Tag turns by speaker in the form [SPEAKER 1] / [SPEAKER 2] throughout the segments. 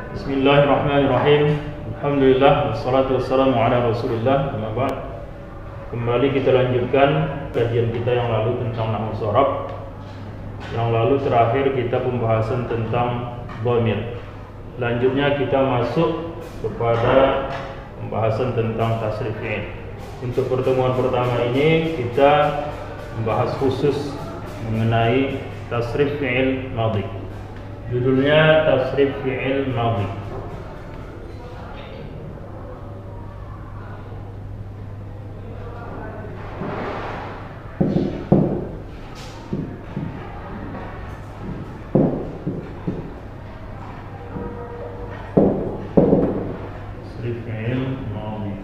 [SPEAKER 1] Bismillahirrahmanirrahim. Alhamdulillah wassalatu wassalamu ala Rasulillah. Amma ba'd. Kembali kita lanjutkan kajian kita yang lalu tentang nahwu shorab. Yang lalu terakhir kita pembahasan tentang dhamir. Lanjutnya kita masuk kepada pembahasan tentang tasrif fi'il. Untuk pertemuan pertama ini kita membahas khusus mengenai tasrif fi'il madhi. Judulnya tasrif fi'il madhi. Tasrif fi'il madhi.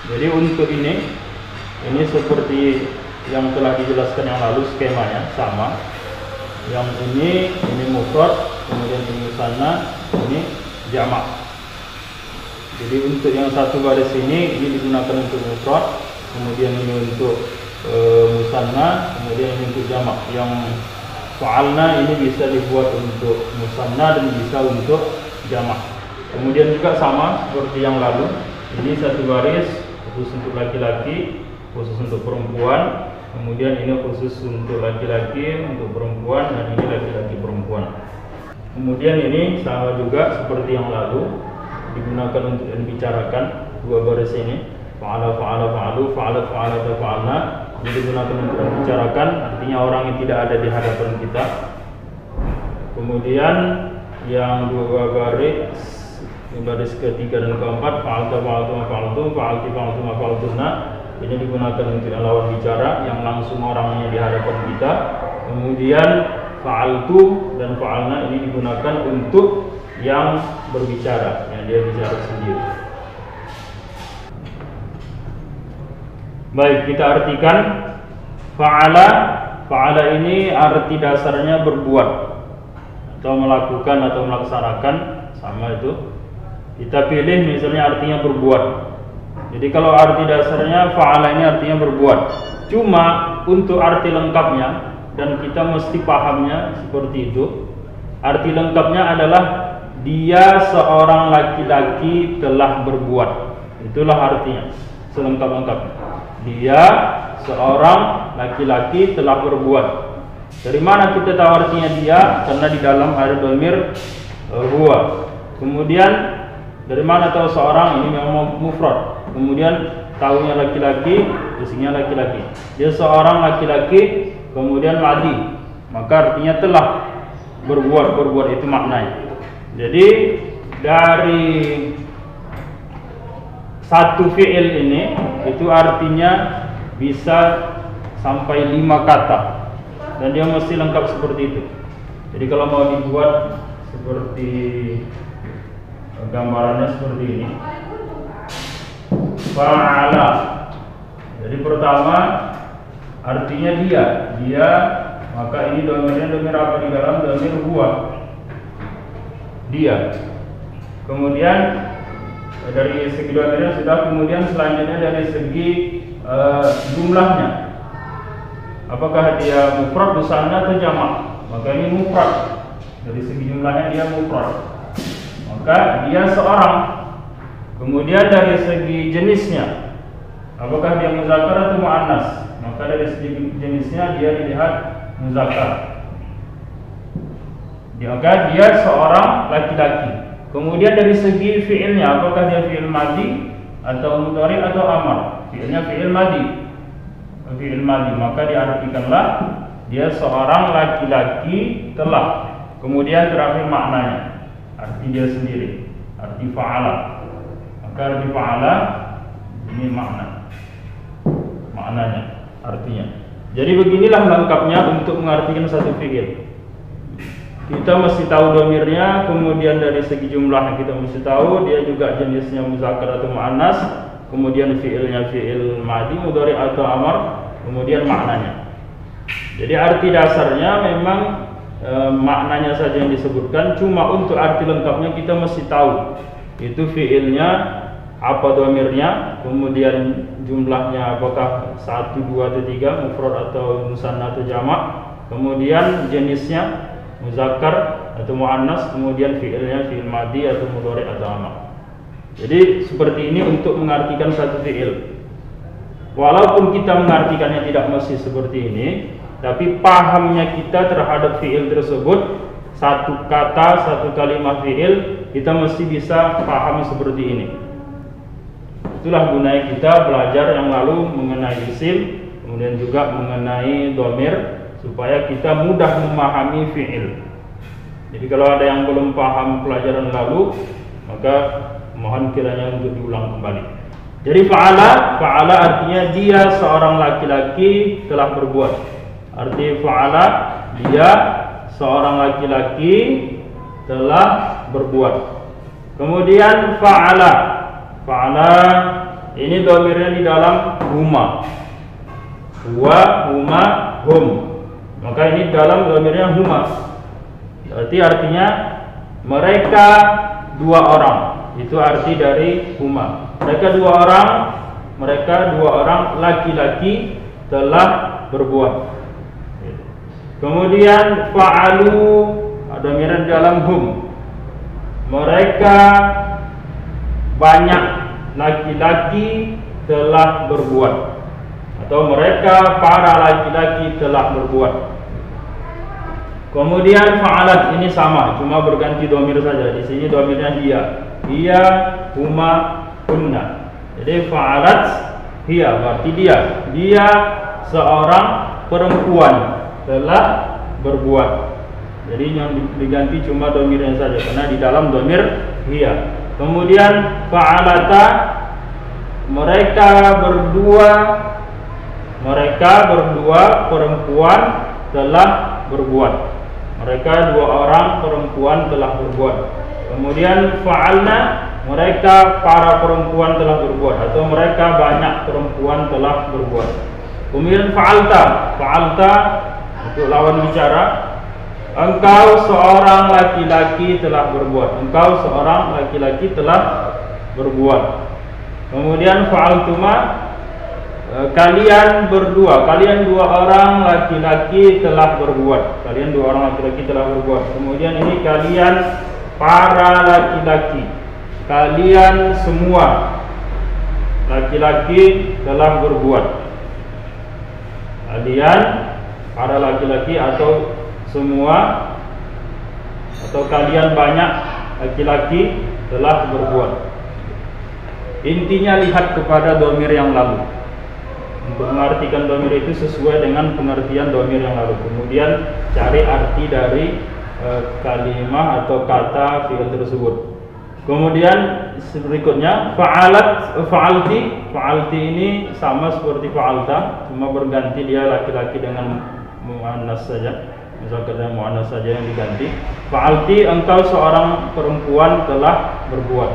[SPEAKER 1] Jadi untuk ini seperti yang telah dijelaskan yang lalu, skemanya sama. Yang ini mufrad, kemudian ini musanna, ini jamak. Jadi untuk yang satu baris ini digunakan untuk mufrad, kemudian ini untuk musanna, kemudian ini untuk jamak. Yang fa'alna ini bisa dibuat untuk musanna dan bisa untuk jamak. Kemudian juga sama seperti yang lalu, ini satu baris khusus untuk laki-laki, khusus untuk perempuan, kemudian ini khusus untuk laki-laki, untuk perempuan, dan ini laki-laki perempuan. Kemudian ini sama juga seperti yang lalu, digunakan untuk membicarakan dua baris ini, fa'ala fa'ala fa'alu, fa'ala fa'ala fa'alna. Ini digunakan untuk membicarakan, artinya orang yang tidak ada di hadapan kita. Kemudian yang dua baris ketiga dan keempat, fa'alta fa'altu fa'altu, fa'alti fa'altu fa'altunna. Ini digunakan untuk yang lawan bicara, yang langsung orangnya di hadapan kita. Kemudian fa'altu dan fa'alna ini digunakan untuk yang berbicara, yang dia bicara sendiri. Baik, kita artikan fa'ala. Fa'ala ini arti dasarnya berbuat atau melakukan atau melaksanakan, sama itu. Kita pilih misalnya artinya berbuat. Jadi kalau arti dasarnya fa'ala ini artinya berbuat. Cuma untuk arti lengkapnya, dan kita mesti pahamnya seperti itu. Arti lengkapnya adalah dia seorang laki-laki telah berbuat. Itulah artinya selengkap-lengkapnya. Dia seorang laki-laki telah berbuat. Dari mana kita tahu artinya dia? Karena di dalam ada dhamir huwa. Kemudian dari mana tahu seorang? Ini memang mufrad. Kemudian tahunya laki-laki, isinya laki-laki. Dia seorang laki-laki, kemudian madi, maka artinya telah berbuat itu maknanya. Jadi dari satu fi'il ini itu artinya bisa sampai 5 kata, dan dia mesti lengkap seperti itu. Jadi kalau mau dibuat seperti gambarannya seperti ini, fa'ala. Jadi pertama artinya dia, maka ini dhamirnya dhamir apa di dalam? Dhamir huwa, dia. Kemudian dari segi dhamirnya sudah. Kemudian selanjutnya dari segi jumlahnya, apakah dia mufrad, musanna atau jamak? Maka ini mufrad. Dari segi jumlahnya dia mufrad, maka dia seorang. Kemudian dari segi jenisnya, apakah dia muzakkar atau muannas? Maka dari segi jenisnya dia dilihat muzakkar. Maka dia seorang laki-laki. Kemudian dari segi fiilnya, apakah dia fiil madi atau mudhari atau amar? Fiilnya fiil madi. Maka diartikanlah dia seorang laki-laki telah. Kemudian terakhir maknanya, arti dia sendiri, arti fa'ala. Maka arti fa'ala ini maknanya, artinya. Jadi beginilah lengkapnya untuk mengartikan satu fiil. Kita mesti tahu dhamirnya, kemudian dari segi jumlahnya kita mesti tahu dia juga jenisnya muzakkar atau muannas, kemudian fiilnya fiil madi, mudhari atau amar, kemudian maknanya. Jadi arti dasarnya memang maknanya saja yang disebutkan, cuma untuk arti lengkapnya kita mesti tahu itu fiilnya apa dhamirnya, kemudian jumlahnya apakah 1, 2 atau 3, mufrad atau musanna atau jamak, kemudian jenisnya muzakkar atau muannas, kemudian fiilnya fiil madi atau mudhari atau amar. Jadi seperti ini untuk mengartikan satu fiil. Walaupun kita mengartikannya tidak mesti seperti ini, tapi pahamnya kita terhadap fiil tersebut, satu kata, satu kalimat fiil, kita mesti bisa paham seperti ini. Itulah gunanya kita belajar yang lalu mengenai isim, kemudian juga mengenai dhamir, supaya kita mudah memahami fiil. Jadi kalau ada yang belum paham pelajaran lalu, maka mohon kiranya untuk diulang kembali. Jadi fa'ala artinya dia seorang laki-laki telah berbuat. Arti fa'ala, dia seorang laki-laki telah berbuat. Kemudian fa'ala ini dhamirnya di dalam huma, huwa, huma, hum. Maka ini dalam dhamirnya huma. Berarti artinya mereka dua orang. Itu arti dari huma. Mereka dua orang laki-laki telah berbuat. Kemudian fa'alu, ada miran dalam hum. Mereka banyak laki-laki telah berbuat, atau mereka para laki-laki telah berbuat. Kemudian fa'alat ini sama, cuma berganti domir saja. Di sini domirnya dia, huma, kunna. Jadi fa'alat hiya, berarti dia seorang perempuan telah berbuat. Jadi yang diganti cuma domirnya saja, karena di dalam domir hiya. Kemudian fa'alata, mereka berdua perempuan telah berbuat. Mereka dua orang perempuan telah berbuat. Kemudian fa'alna, mereka para perempuan telah berbuat, atau mereka banyak perempuan telah berbuat. Kemudian fa'alta untuk lawan bicara, engkau seorang laki-laki telah berbuat. Engkau seorang laki-laki telah berbuat. Kemudian fa'altuma, kalian dua orang laki-laki telah berbuat. Kalian dua orang laki-laki telah berbuat. Kemudian ini kalian para laki-laki. Kalian semua laki-laki telah berbuat. Kalian para laki-laki atau semua, atau kalian banyak laki-laki telah berbuat. Intinya lihat kepada domir yang lalu. Untuk mengartikan domir itu sesuai dengan pengertian domir yang lalu. Kemudian cari arti dari kalimah atau kata fi'il tersebut. Kemudian berikutnya fa'alti ini sama seperti fa'alta, cuma berganti dia laki-laki dengan muannas saja. Misalkan ada muannas saja yang diganti. Fa'alti, engkau seorang perempuan telah berbuat.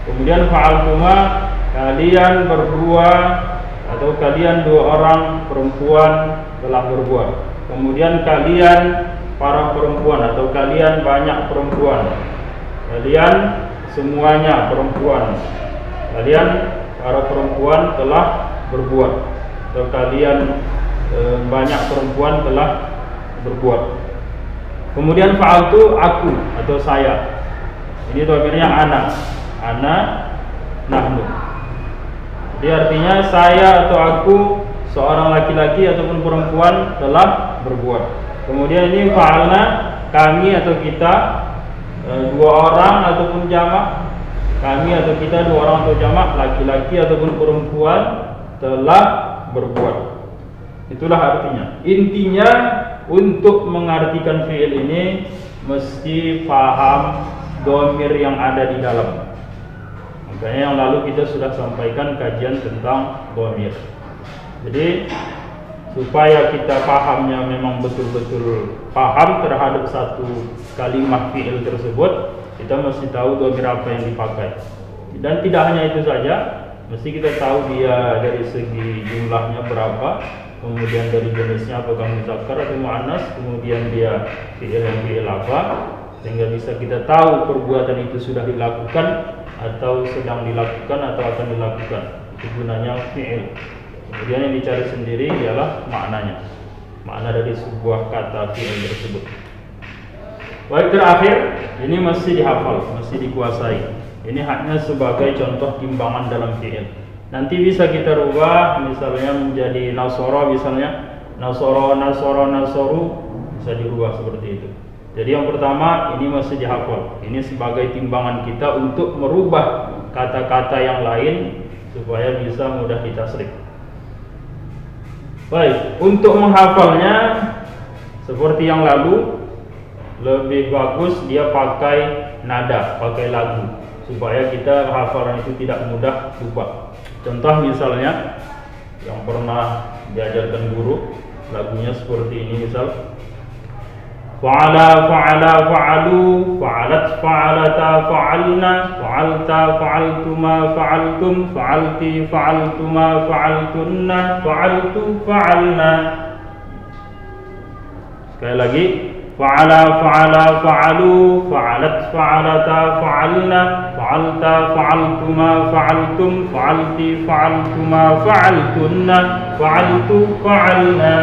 [SPEAKER 1] Kemudian fa'altuma, kalian berdua atau kalian dua orang perempuan telah berbuat. Kemudian kalian para perempuan atau kalian banyak perempuan. Kalian semuanya perempuan. Kalian para perempuan telah berbuat, atau kalian banyak perempuan telah berbuat. Kemudian fa'altu, aku atau saya. Ini domirnya ana, nahnu. Jadi artinya saya atau aku, seorang laki-laki ataupun perempuan telah berbuat. Kemudian ini fa'alna, kami atau kita, dua orang ataupun jamak. Kami atau kita, dua orang atau jamak, laki-laki ataupun perempuan telah berbuat. Itulah artinya. Intinya untuk mengartikan fi'il ini mesti paham domir yang ada di dalam. Makanya yang lalu kita sudah sampaikan kajian tentang domir. Jadi supaya kita pahamnya memang betul-betul paham terhadap satu kalimat fi'il tersebut, kita mesti tahu domir apa yang dipakai. Dan tidak hanya itu saja, mesti kita tahu dia dari segi jumlahnya berapa, kemudian dari jenisnya apakah muzakkar atau muannas, kemudian dia fi'il apa, sehingga bisa kita tahu perbuatan itu sudah dilakukan atau sedang dilakukan atau akan dilakukan. Itu gunanya fi'il. Kemudian yang dicari sendiri ialah maknanya, makna dari sebuah kata fi'il tersebut. Baik, terakhir ini mesti dihafal, mesti dikuasai. Ini hanya sebagai contoh timbangan dalam fi'il. Nanti bisa kita rubah, misalnya menjadi nasoro, misalnya nasoro, nasoru, bisa dirubah seperti itu. Jadi yang pertama ini mesti dihafal. Ini sebagai timbangan kita untuk merubah kata-kata yang lain supaya bisa mudah ditasrif. Baik, untuk menghafalnya seperti yang lalu, lebih bagus dia pakai nada, pakai lagu, supaya kita hafalan itu tidak mudah lupa. Contoh misalnya yang pernah diajarkan guru, lagunya seperti ini, misal fa'ala, fa'ala, fa'alu, fa'alat, fa'alata, fa'alna, fa'alta, fa'altuma, fa'altum, fa'alti, fa'altuma, fa'altunna, fa'altu, fa'alna. Sekali lagi, fa'ala, fa'ala, fa'alu, fa'alat, fa'alata, fa'alna, fa'alta, fa'altuma, fa'altum, fa'alti, fa'altuma, fa'altunna, fa'altu, fa'alna.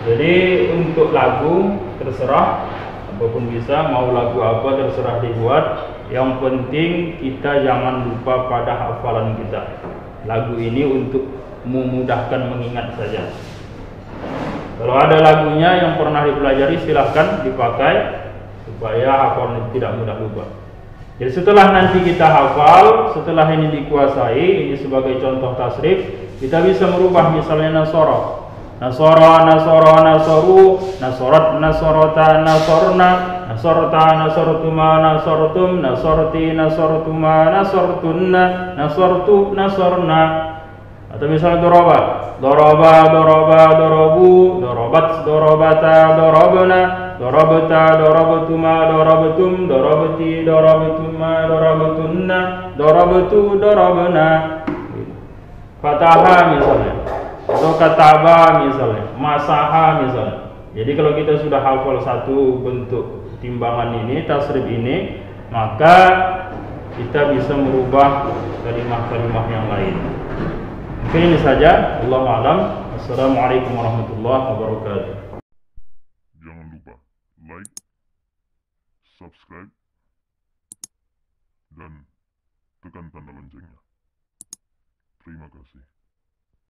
[SPEAKER 1] Jadi untuk lagu terserah, apapun bisa, mau lagu apa terserah dibuat. Yang penting kita jangan lupa pada hafalan kita. Lagu ini untuk memudahkan mengingat saja. Kalau ada lagunya yang pernah dipelajari silahkan dipakai supaya hafalan tidak mudah lupa. Jadi setelah nanti kita hafal, setelah ini dikuasai, ini sebagai contoh tasrif, kita bisa merubah misalnya nasara. Nasara, nasara, nasaru, nasorat, nasorota, nasorna, nasorta, nasortuma, nasortum, nasorti, nasortuma, nasortunna, nasortu, nasorna. Atau misalnya doroba, doroba, doroba, dorobu, dorobat, dorobata, dorobna, dorobata, dorobtuma, dorobtum, dorobti, dorobtuma, dorobatunna, dorobtu, dorobna. Fataha misalnya, atau kataba misalnya, masaha misalnya. Jadi kalau kita sudah hafal satu bentuk timbangan ini, tasrif ini, maka kita bisa merubah kalimat-kalimat yang lain. Mungkin ini saja. Wallahu a'lam. Assalamualaikum warahmatullahi wabarakatuh.
[SPEAKER 2] Jangan lupa like, subscribe, dan tekan tanda loncengnya. Terima kasih.